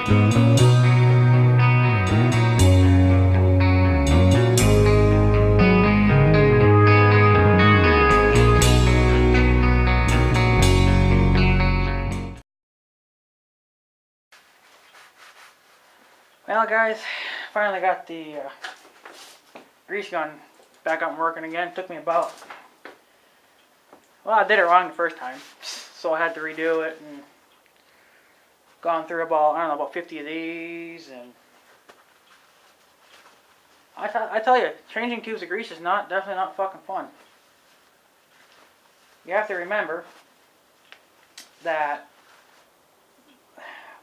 Well guys, finally got the grease gun back up and working again. It took me about, well, I did it wrong the first time, so I had to redo it and gone through about, I don't know, about 50 of these. And I tell you, changing tubes of grease is definitely not fucking fun. You have to remember that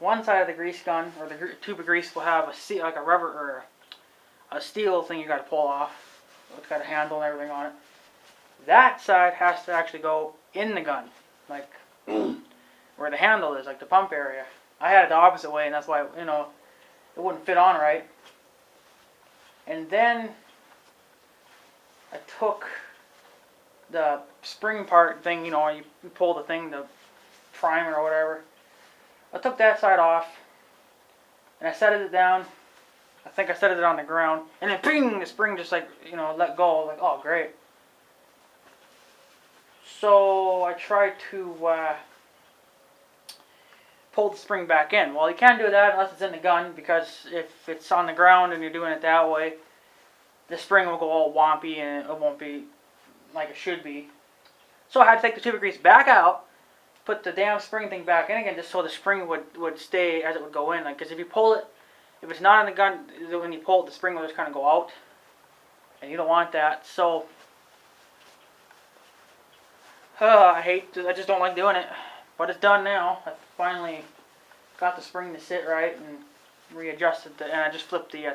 one side of the grease gun, or the tube of grease, will have like a rubber or a steel thing you got to pull off. It's got a handle and everything on it. That side has to actually go in the gun, like where the handle is, like the pump area. I had it the opposite way, and that's why, you know, it wouldn't fit on right. And then I took the spring part thing, you know, you pull the thing, the primer or whatever. I took that side off, and I set it down. I think I set it on the ground, and then ping, the spring just like, you know, let go. Like, oh great. So I tried to pull the spring back in. Well, you can't do that unless it's in the gun, because if it's on the ground and you're doing it that way, the spring will go all wompy and it won't be like it should be. So I had to take the tube of grease back out, put the damn spring thing back in again, just so the spring would stay as it would go in. Like, because if you pull it, if it's not in the gun, when you pull it, the spring will just kind of go out, and you don't want that. So I just don't like doing it, but it's done now. I finally got the spring to sit right and readjusted and I just flipped the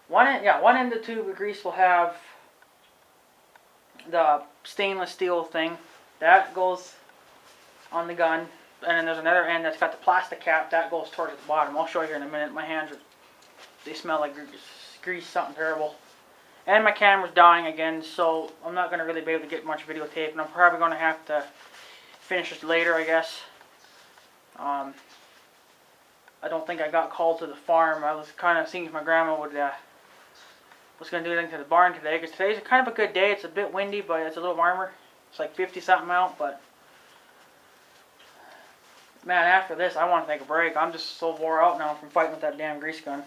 one end of the tube of grease will have the stainless steel thing that goes on the gun, and then there's another end that's got the plastic cap that goes towards the bottom. I'll show you here in a minute. My hands they smell like grease, something terrible. And my camera's dying again, so I'm not going to really be able to get much videotape, and I'm probably going to have to finish this later, I guess. I don't think I got called to the farm. I was kind of seeing if my grandma was going to do anything to the barn today, because today's kind of a good day. It's a bit windy, but it's a little warmer. It's like 50-something out, but man, after this, I want to take a break. I'm just so wore out now from fighting with that damn grease gun.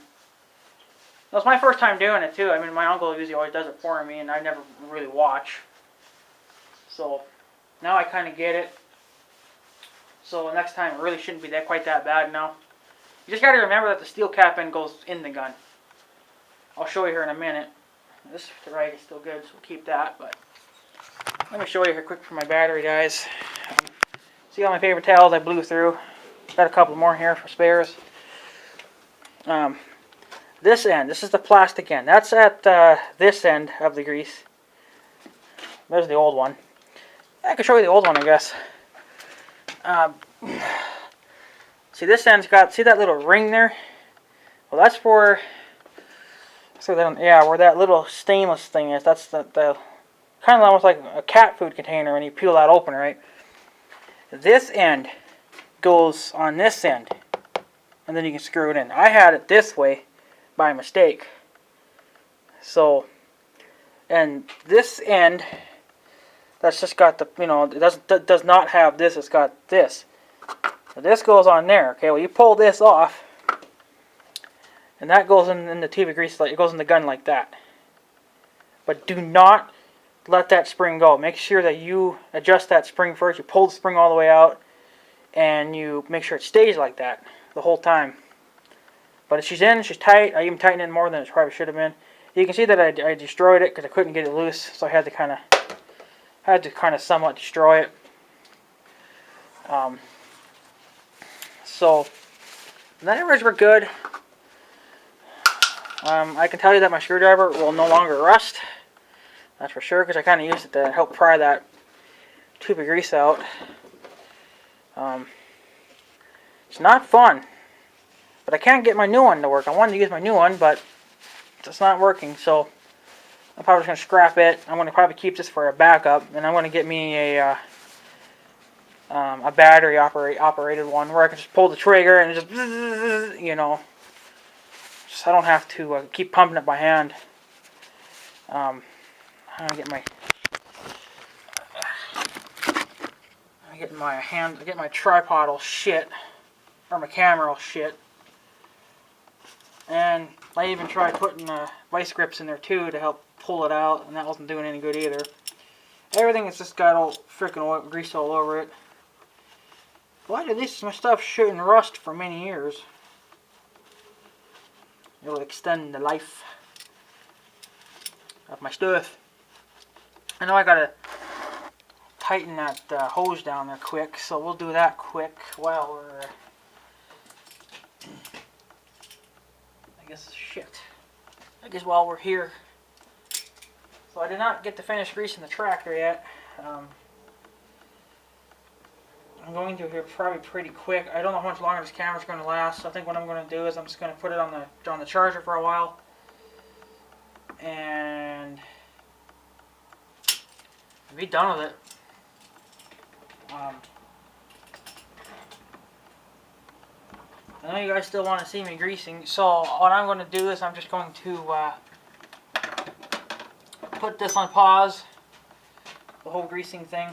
It was my first time doing it too. I mean, my uncle usually always does it for me, and I never really watch. So now I kind of get it. So next time it really shouldn't be quite that bad now. You just got to remember that the steel cap end goes in the gun. I'll show you here in a minute. This to the right is still good, so we'll keep that. But let me show you here quick for my battery, guys. See all my paper towels I blew through. Got a couple more here for spares. This end, this is the plastic end. That's at this end of the grease. There's the old one. I can show you the old one, I guess. See, this end's got, see that little ring there? Well, that's for, so then, yeah, where that little stainless thing is. That's the kind of almost like a cat food container when you peel that open, right? This end goes on this end, and then you can screw it in. I had it this way by mistake. So, and this end, that's just got the, you know, it does not have this, it's got this. So this goes on there, okay? Well, you pull this off, and that goes in the tube of grease, like it goes in the gun like that. But do not let that spring go. Make sure that you adjust that spring first. You pull the spring all the way out, and you make sure it stays like that the whole time. But if she's in, she's tight. I even tightened it more than it probably should have been. You can see that I destroyed it because I couldn't get it loose, so I had to kind of somewhat destroy it. So the numbers were good. I can tell you that my screwdriver will no longer rust. That's for sure, because I kind of used it to help pry that tube of grease out. It's not fun, but I can't get my new one to work. I wanted to use my new one, but it's not working, so I'm probably just going to scrap it. I'm going to probably keep this for a backup, and I'm going to get me a a battery operated one where I can just pull the trigger and just, you know, just I don't have to keep pumping it by hand. I'm gonna get my tripod all shit, or my camera all shit, and I even tried putting vice grips in there too to help pull it out, and that wasn't doing any good either. Everything has just got all freaking oil, grease all over it. But at least my stuff shouldn't rust for many years. It'll extend the life of my stuff. I know I gotta tighten that hose down there quick, so we'll do that quick while we're I guess while we're here. So I did not get to finish greasing the tractor yet. I'm going to here probably pretty quick. I don't know how much longer this camera's going to last. So I think what I'm going to do is I'm just going to put it on the charger for a while, and be done with it. I know you guys still want to see me greasing, so what I'm going to do is I'm just going to put this on pause, the whole greasing thing,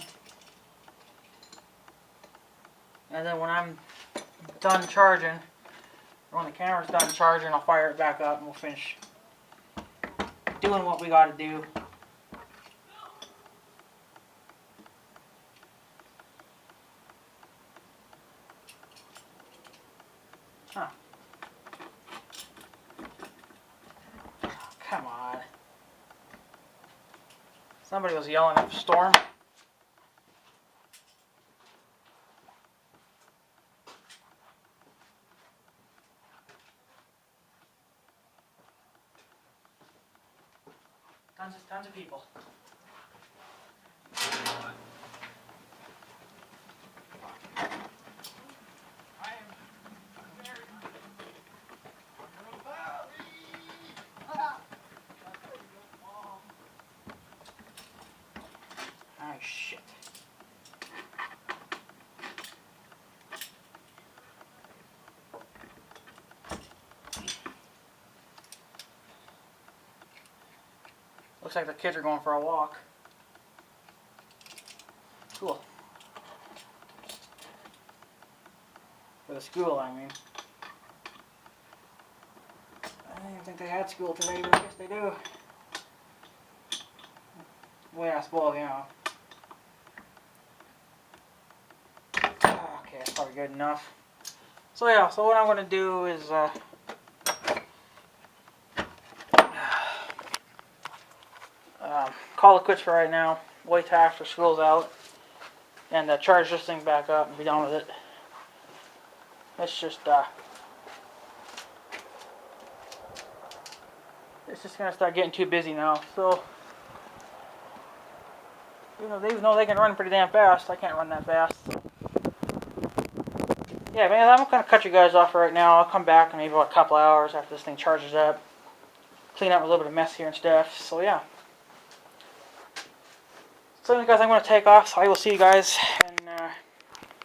and then when I'm done charging, or when the camera's done charging, I'll fire it back up and we'll finish doing what we got to do. Huh. Come on. Somebody was yelling at the storm. Tons of people. Oh shit. Looks like the kids are going for a walk. Cool. For the school, I mean. I didn't even think they had school today, but I guess they do. Well, yeah, I suppose, you know. Okay, that's probably good enough. So yeah, so what I'm going to do is call it quits for right now. Wait till after school's out, and charge this thing back up and be done with it. It's just gonna start getting too busy now. So you know, they know they can run pretty damn fast. I can't run that fast. So. Yeah, man, I'm gonna cut you guys off right now. I'll come back in maybe about a couple hours after this thing charges up. Clean up a little bit of mess here and stuff. So yeah. So guys, I'm going to take off, so I will see you guys in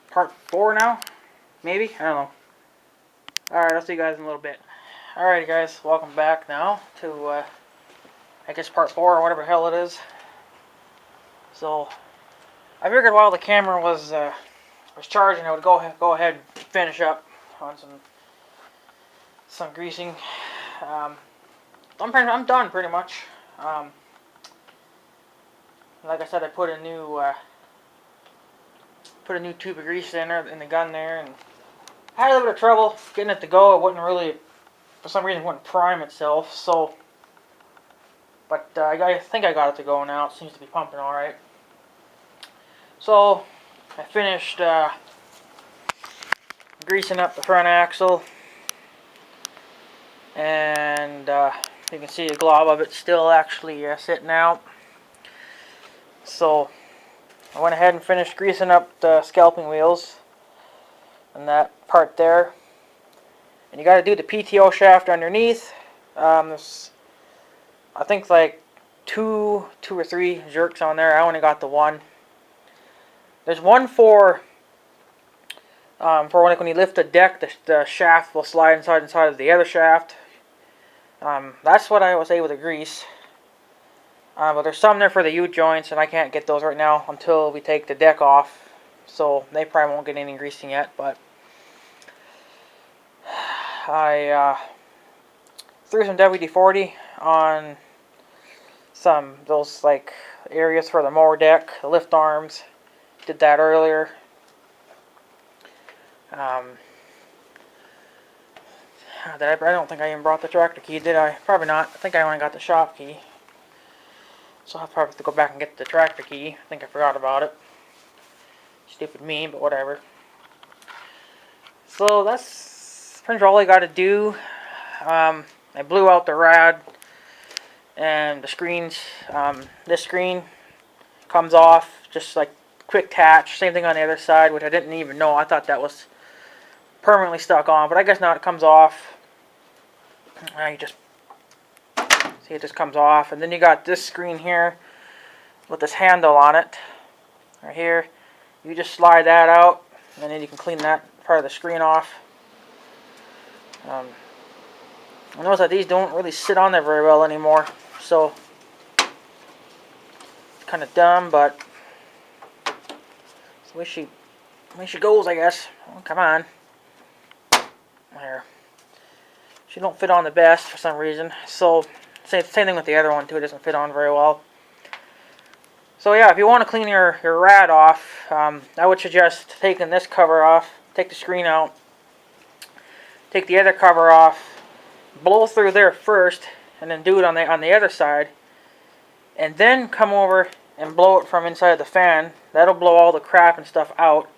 part 4 now, maybe, I don't know. Alright, I'll see you guys in a little bit. Alright guys, welcome back now to, I guess part 4 or whatever the hell it is. So, I figured while the camera was charging, I would go ahead and finish up on some greasing. I'm done pretty much. Like I said, I put a new tube of grease in the gun there, and I had a little bit of trouble getting it to go. It wouldn't really, for some reason, it wouldn't prime itself. So, but I think I got it to go now. It seems to be pumping all right. So I finished greasing up the front axle, and you can see a glob of it still actually sitting out. So I went ahead and finished greasing up the scalping wheels and that part there. And you got to do the PTO shaft underneath. There's, I think, like two or three jerks on there. I only got the one. There's one for For when you lift the deck, the shaft will slide inside of the other shaft. That's what I was able to grease. But there's some there for the U-joints, and I can't get those right now until we take the deck off. So they probably won't get any greasing yet, but I threw some WD-40 on those like areas for the mower deck, the lift arms. Did that earlier. I don't think I even brought the tractor key, did I? Probably not. I think I only got the shop key. So I'll probably have to go back and get the tractor key. I think I forgot about it. Stupid me, but whatever. So that's pretty much all I got to do. I blew out the rad and the screens. This screen comes off, just like quick attach. Same thing on the other side, which I didn't even know. I thought that was permanently stuck on, but I guess not. It comes off. You just see it just comes off, and then you got this screen here with this handle on it right here. You just slide that out, and then you can clean that part of the screen off. I notice that these don't really sit on there very well anymore, so it's kind of dumb, but it's the way she goes, I guess. Oh, come on. There. She don't fit on the best for some reason. So same thing with the other one too. It doesn't fit on very well. So yeah, if you want to clean your rad off, I would suggest taking this cover off. Take the screen out. Take the other cover off. Blow through there first, and then do it on the other side. And then come over and blow it from inside the fan. That'll blow all the crap and stuff out.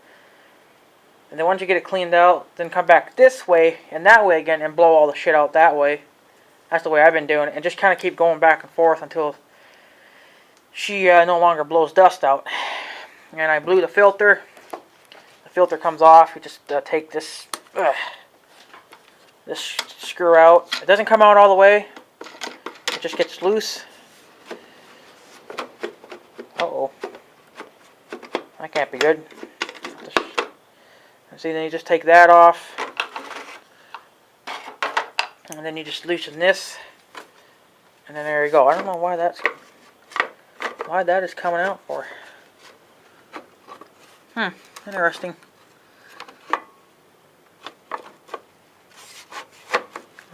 And then once you get it cleaned out, then come back this way and that way again and blow all the shit out that way. That's the way I've been doing it. And just kind of keep going back and forth until she no longer blows dust out. And I blew the filter. The filter comes off. You just take this screw out. It doesn't come out all the way. It just gets loose. Uh-oh. That can't be good. See, then you just take that off, and then you just loosen this, and then there you go. I don't know why that is coming out for. Interesting.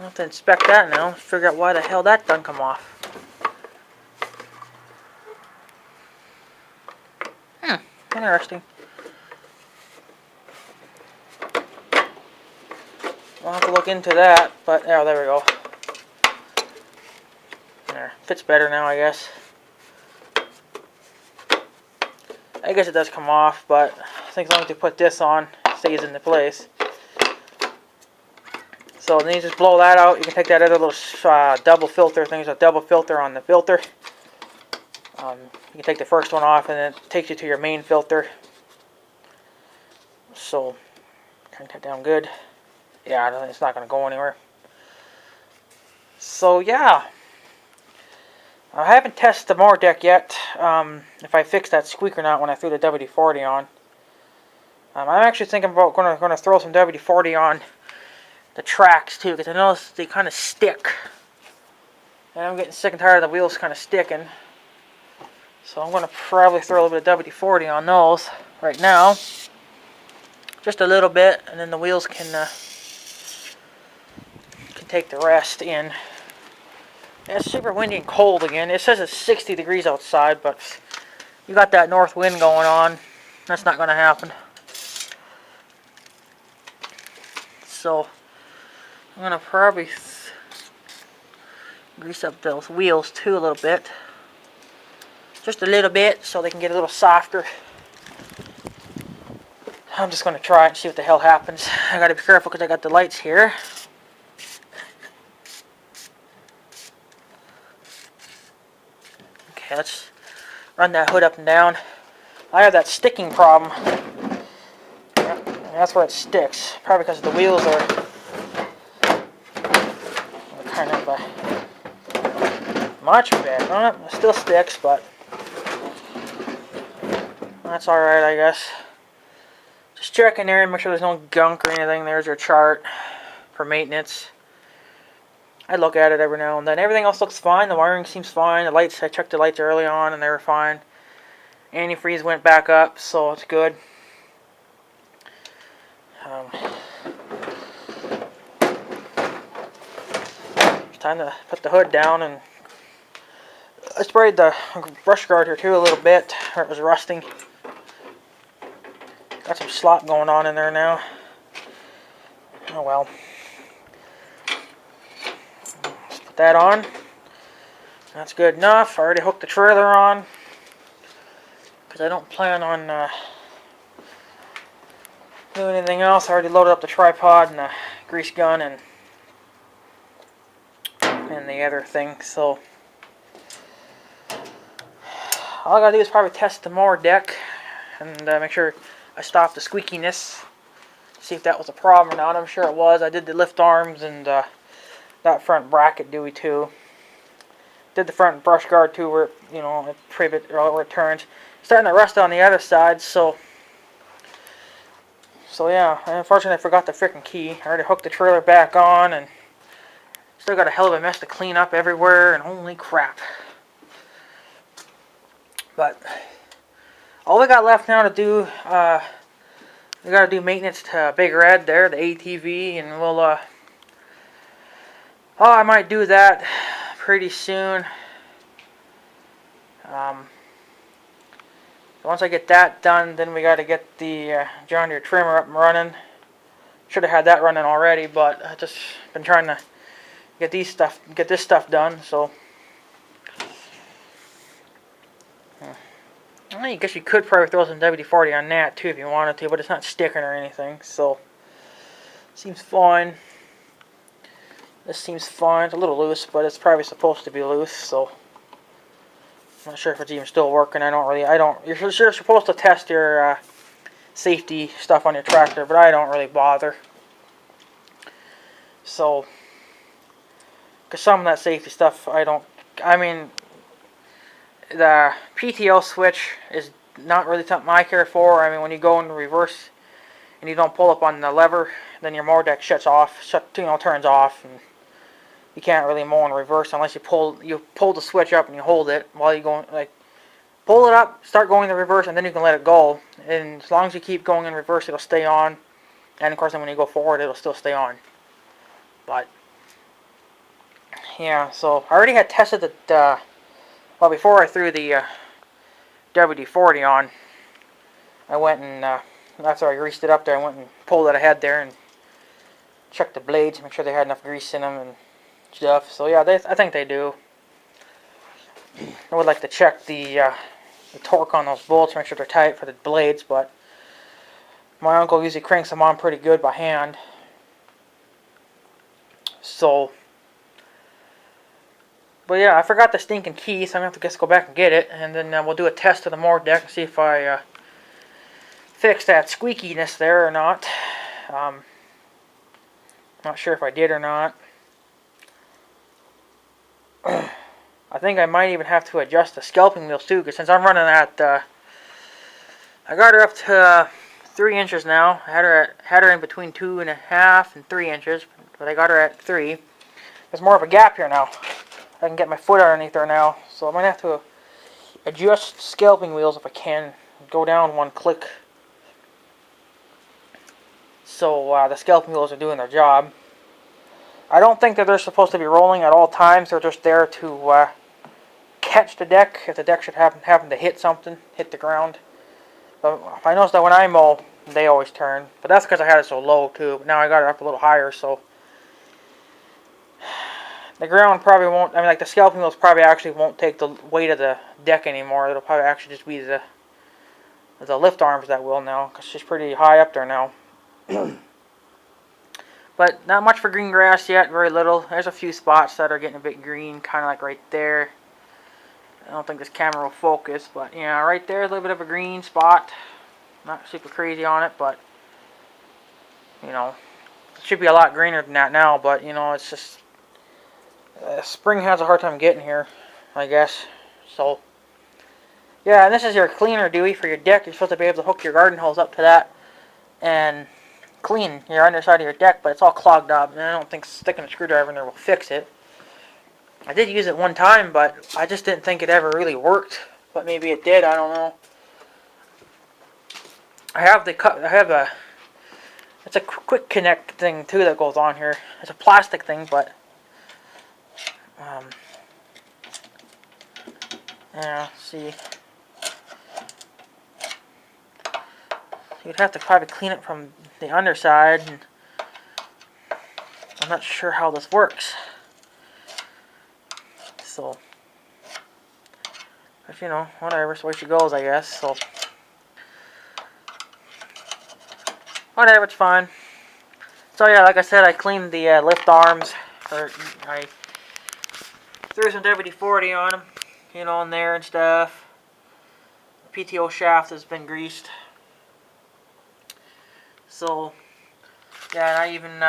I'll have to inspect that now, figure out why the hell that doesn't come off. Interesting. I'll have to look into that, but oh, there we go. There, fits better now, I guess. I guess it does come off, but I think as long as you put this on, it stays into place. So then you just blow that out. You can take that other little double filter thing. There's a double filter on the filter. You can take the first one off, and it takes you to your main filter. So, turn that down good. Yeah, it's not going to go anywhere. So, yeah. I haven't tested the mower deck yet, if I fixed that squeak or not when I threw the WD-40 on. I'm actually thinking about going to throw some WD-40 on the tracks, too, because I noticed they kind of stick. And I'm getting sick and tired of the wheels kind of sticking. So I'm going to probably throw a little bit of WD-40 on those right now. Just a little bit, and then the wheels can take the rest in. And it's super windy and cold again. It says it's 60 degrees outside, but you got that north wind going on. That's not going to happen. So I'm going to probably grease up those wheels too a little bit. Just a little bit so they can get a little softer. I'm just going to try it and see what the hell happens. I got to be careful because I got the lights here. Okay, let's run that hood up and down. I have that sticking problem. That's where it sticks. Probably because the wheels are kind of much better. It still sticks, but that's alright, I guess. Just checking there and make sure there's no gunk or anything. There's your chart for maintenance. I look at it every now and then. Everything else looks fine. The wiring seems fine. The lights, I checked the lights early on and they were fine. Antifreeze went back up, so it's good. It's time to put the hood down, and I sprayed the brush guard here too a little bit, or it was rusting. Got some slop going on in there now. Oh well. Let's put that on. That's good enough. I already hooked the trailer on because I don't plan on doing anything else. I already loaded up the tripod and the grease gun and the other thing. So all I gotta do is probably test the mower deck and make sure I stopped the squeakiness. See if that was a problem or not. I'm sure it was. I did the lift arms and that front bracket Dewey too. Did the front brush guard too, where you know it privet or where it turns. Starting to rust on the other side, so yeah. Unfortunately, I forgot the freaking key. I already hooked the trailer back on, and still got a hell of a mess to clean up everywhere. And holy crap! But all we got left now to do, we got to do maintenance to Big Red there, the ATV, and we'll I might do that pretty soon. Once I get that done, then we got to get the John Deere trimmer up and running. Should have had that running already, but I just been trying to get this stuff done. So I guess you could probably throw some WD-40 on that too if you wanted to, but it's not sticking or anything, so seems fine. This seems fine. It's a little loose, but it's probably supposed to be loose, so I'm not sure if it's even still working. You're supposed to test your safety stuff on your tractor, but I don't really bother. So, because some of that safety stuff, I mean, the PTO switch is not really something I care for. I mean, when you go in reverse and you don't pull up on the lever, then your mower deck turns off, and you can't really mow in reverse unless you pull the switch up and you hold it while you're going, like, pull it up, start going in reverse, and then you can let it go. And as long as you keep going in reverse, it'll stay on. And of course, then when you go forward, it'll still stay on. But yeah, so I already had tested the well, before I threw the WD-40 on, I went and after I greased it up there, I went and pulled it ahead there and checked the blades, make sure they had enough grease in them and stuff. So yeah, I think they do. I would like to check the torque on those bolts, make sure they're tight for the blades, but my uncle usually cranks them on pretty good by hand. So, but yeah, I forgot the stinking key, so I'm going to have to go back and get it, and then we'll do a test of the mower deck and see if I fix that squeakiness there or not. Not sure if I did or not. I think I might even have to adjust the scalping wheels too, because since I'm running at, I got her up to 3 inches now. I had her in between 2.5 and 3 inches, but I got her at 3. There's more of a gap here now. I can get my foot underneath her now, so I might have to adjust scalping wheels if I can. Go down one click, so the scalping wheels are doing their job. I don't think that they're supposed to be rolling at all times. They're just there to catch the deck if the deck should happen to hit something, hit the ground. But I noticed that when I mow, they always turn. But that's because I had it so low too. But now I got it up a little higher, so the ground probably won't. I mean, like the scalping wheels probably actually won't take the weight of the deck anymore. It'll probably actually just be the lift arms that will now, because she's pretty high up there now. But not much for green grass yet, very little. There's a few spots that are getting a bit green, kind of like right there. I don't think this camera will focus, but yeah, right there, a little bit of a green spot. Not super crazy on it, but you know, it should be a lot greener than that now, but you know, it's just spring has a hard time getting here, I guess. So yeah, and this is your cleaner, Dewey, for your deck. You're supposed to be able to hook your garden hose up to that and clean your underside of your deck, but it's all clogged up, and I don't think sticking a screwdriver in there will fix it. I did use it one time, but I just didn't think it ever really worked. But maybe it did. I don't know. I have a. It's a quick connect thing too that goes on here. It's a plastic thing, but yeah. See, you'd have to probably clean it from the underside, and I'm not sure how this works. So, if you know, whatever, it's the way she goes, I guess. So, whatever, it's fine. So yeah, like I said, I cleaned the lift arms, or I threw some WD-40 on them, you know, in there and stuff. The PTO shaft has been greased. So, yeah, and I even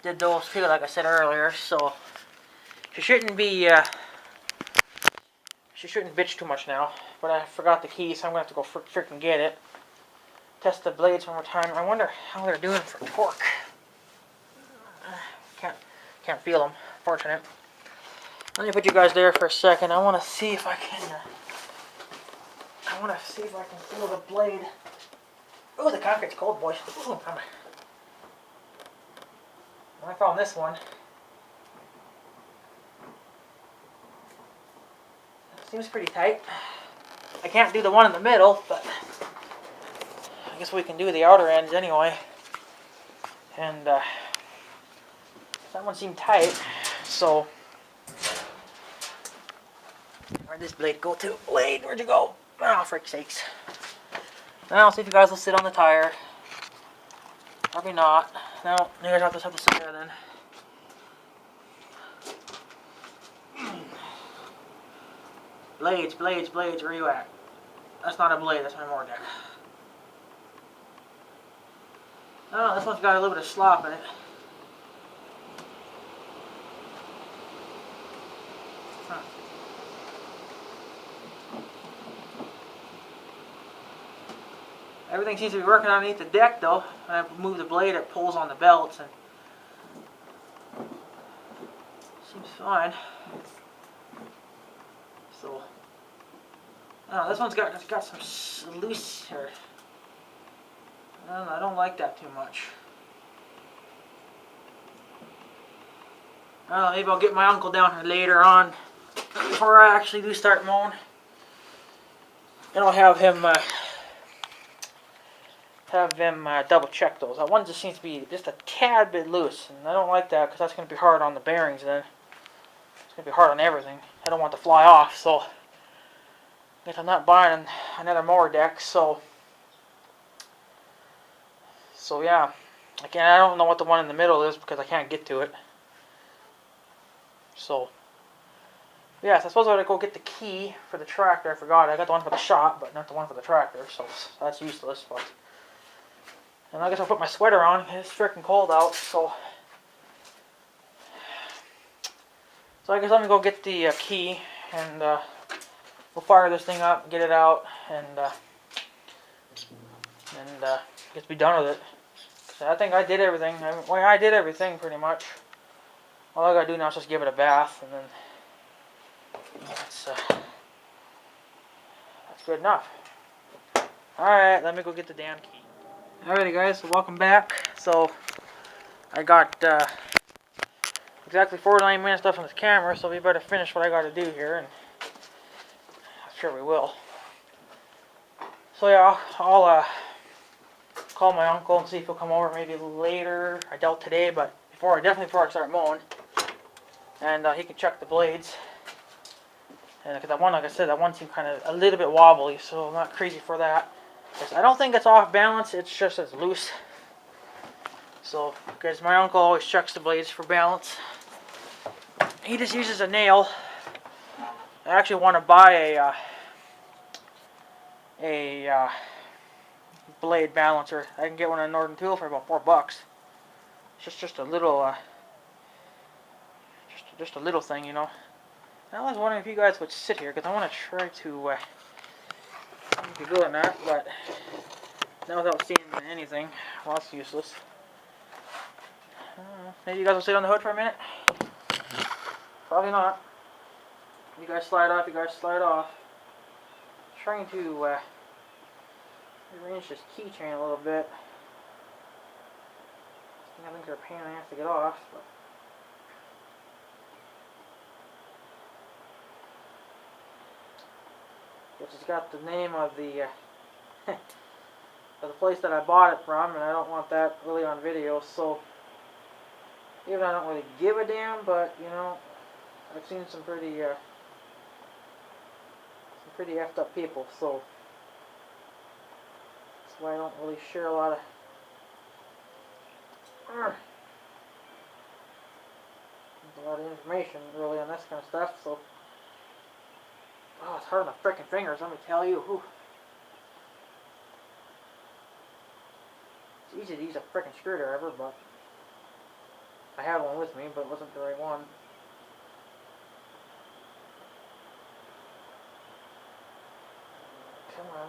did those too, like I said earlier. So, she shouldn't be, she shouldn't bitch too much now. But I forgot the key, so I'm going to have to go freaking get it. Test the blades one more time. I wonder how they're doing for torque. Can't feel them, fortunate. Let me put you guys there for a second. I want to see if I can. Feel the blade. Oh, the concrete's cold, boys. Ooh, I found this one. Seems pretty tight. I can't do the one in the middle, but I guess we can do the outer ends anyway. And that one seemed tight, so where'd this blade go to? Blade, where'd you go? Oh, frick's sakes. Now, I'll see if you guys will sit on the tire. Probably not. No, you guys have to sit there then. Blades, blades, blades, where you at? That's not a blade, that's my mower deck. Oh, this one's got a little bit of slop in it. Huh. Everything seems to be working underneath the deck though. When I move the blade, it pulls on the belts and seems fine. So, oh, this one's got some loose here. I don't like that too much. Maybe I'll get my uncle down here later on before I actually do start mowing, and I'll have him double check those. That one just seems to be just a tad bit loose, and I don't like that because that's going to be hard on the bearings then. It's going to be hard on everything. I don't want to fly off, so I guess I'm not buying another mower deck, so yeah. Again, I don't know what the one in the middle is because I can't get to it. So, yes, I suppose I ought to go get the key for the tractor. I forgot. I got the one for the shop, but not the one for the tractor, so that's useless. But, and I guess I'll put my sweater on. It's freaking cold out, so I guess let me go get the key, and we'll fire this thing up, get it out, and get be done with it. I think I did everything. I did everything pretty much. All I gotta do now is just give it a bath, and then that's good enough. Alright, let me go get the damn key. Alrighty guys, so welcome back. So, I got exactly 49 minutes left on this camera, so we better finish what I gotta do here, and I'm sure we will. So yeah, I'll call my uncle and see if he'll come over maybe later. I doubt today, but definitely before I start mowing. And he can check the blades. And because that one, like I said, that one seemed kind of a little bit wobbly, so I'm not crazy for that. I don't think it's off balance, it's just it's loose. So, because my uncle always checks the blades for balance. He just uses a nail. I actually want to buy a blade balancer. I can get one at Northern Tool for about $4. It's just a little just a little thing, you know. And I was wondering if you guys would sit here because I want to try to be good on that, but Not without seeing anything. Well, that's useless. Maybe you guys will sit on the hood for a minute? Probably not. You guys slide off, you guys slide off. Trying to arrange this keychain a little bit. I think they're a pain in the ass to get off, but it's got the name of the of the place that I bought it from, and I don't want that really on video. So even I don't really give a damn, but you know, I've seen some pretty effed up people, so that's why I don't really share a lot of information really on this kind of stuff. So oh, it's hard on the frickin' fingers, let me tell you. Whew. It's easy to use a frickin' screwdriver, but I had one with me, but it wasn't the right one. Come on.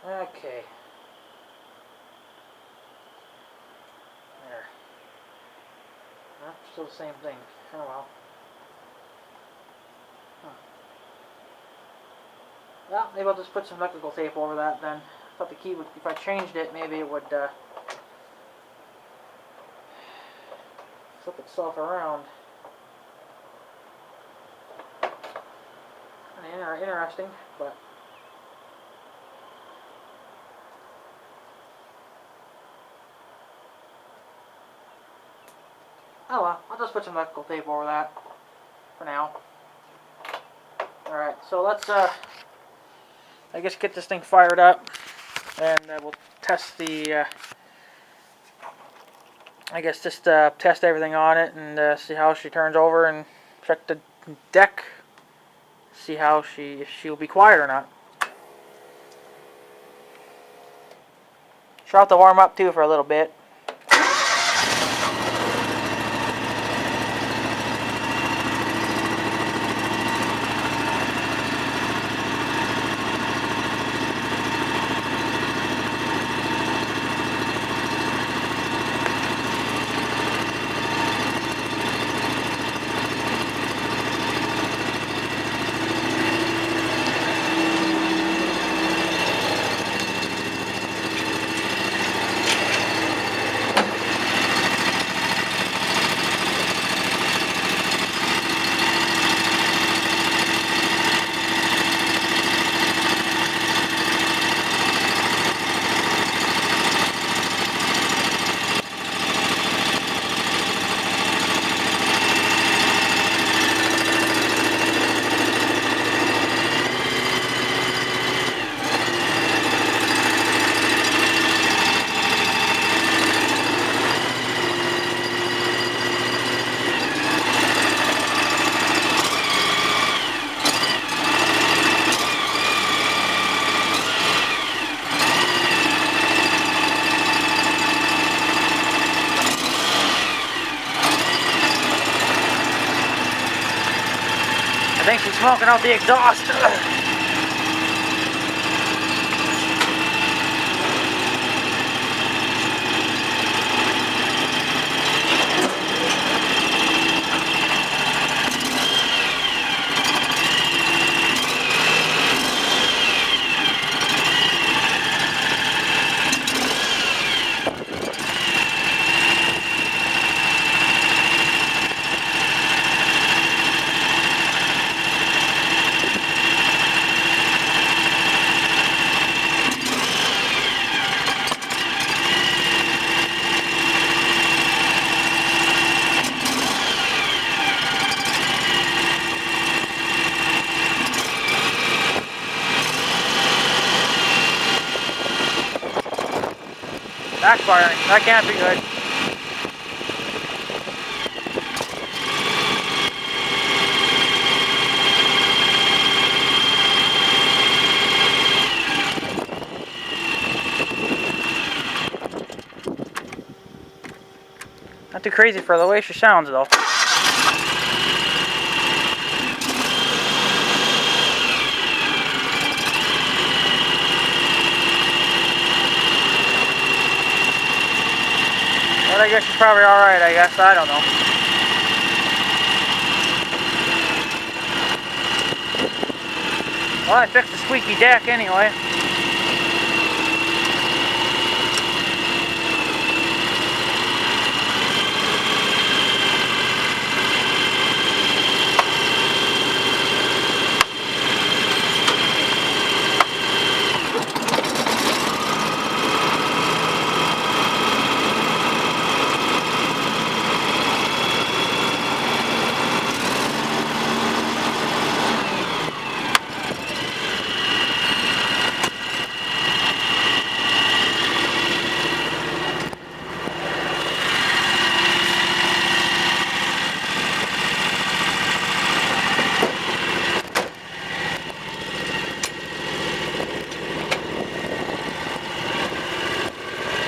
Okay. There. Well, still the same thing. Oh well. Huh. Well, maybe I'll just put some electrical tape over that then. I thought the key would, if I changed it, maybe it would flip itself around. Interesting, but oh well, I'll just put some electrical tape over that for now. Alright, so let's I guess get this thing fired up, and we'll test the I guess just test everything on it and see how she turns over, and check the deck, see how if she'll be quiet or not. She'll have to warm up too for a little bit. I think she's smoking out the exhaust. Backfiring. That can't be good. Not too crazy for the way she sounds, though. But I guess she's probably alright, I guess. I don't know. Well, I fixed the squeaky deck anyway.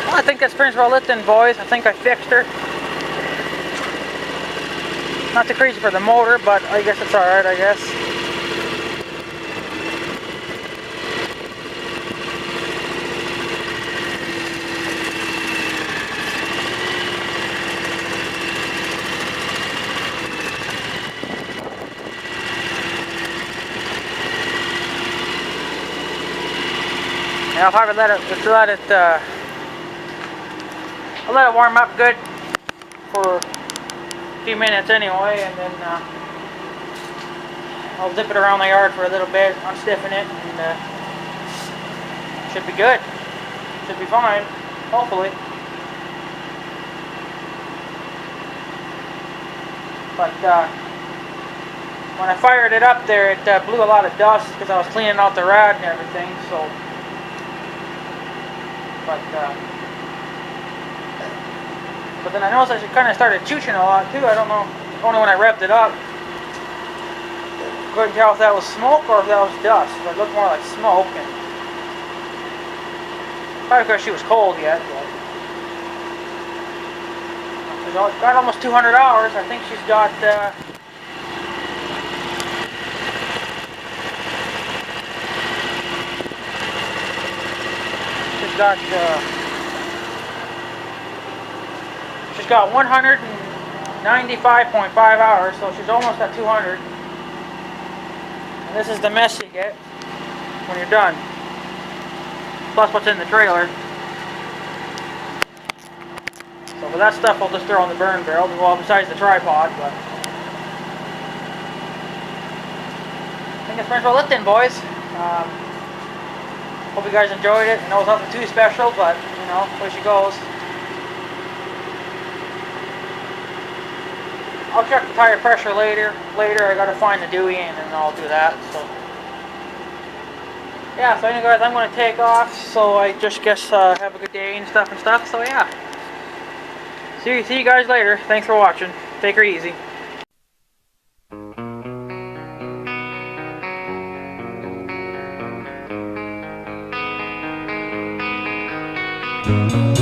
Well, I think that's pretty well it then, boys. I think I fixed her. Not too crazy for the motor, but I guess it's alright, I guess. Yeah, I'll probably I'll let it warm up good for a few minutes anyway, and then I'll zip it around the yard for a little bit, unstiffen it, and should be good. Should be fine, hopefully. But when I fired it up there, it blew a lot of dust because I was cleaning out the rad and everything. So, but then I noticed I kind of started chooching a lot too. I don't know, only when I revved it up. Couldn't tell if that was smoke or if that was dust. It looked more like smoke, and probably because she was cold yet. But she's got almost 200 hours. I think she's got. She's got 195.5 hours, so she's almost at 200. And this is the mess you get when you're done. Plus what's in the trailer. So with that stuff I'll just throw on the burn barrel, well, besides the tripod, but I think it's pretty well it then, boys. Hope you guys enjoyed it. I know it's nothing too special, but you know, way she goes. I'll check the tire pressure later. I gotta find the Dewey and then I'll do that. So yeah. So anyway, guys, I'm gonna take off. So I just guess have a good day and stuff. So yeah. See you guys later. Thanks for watching. Take her easy. Thank you.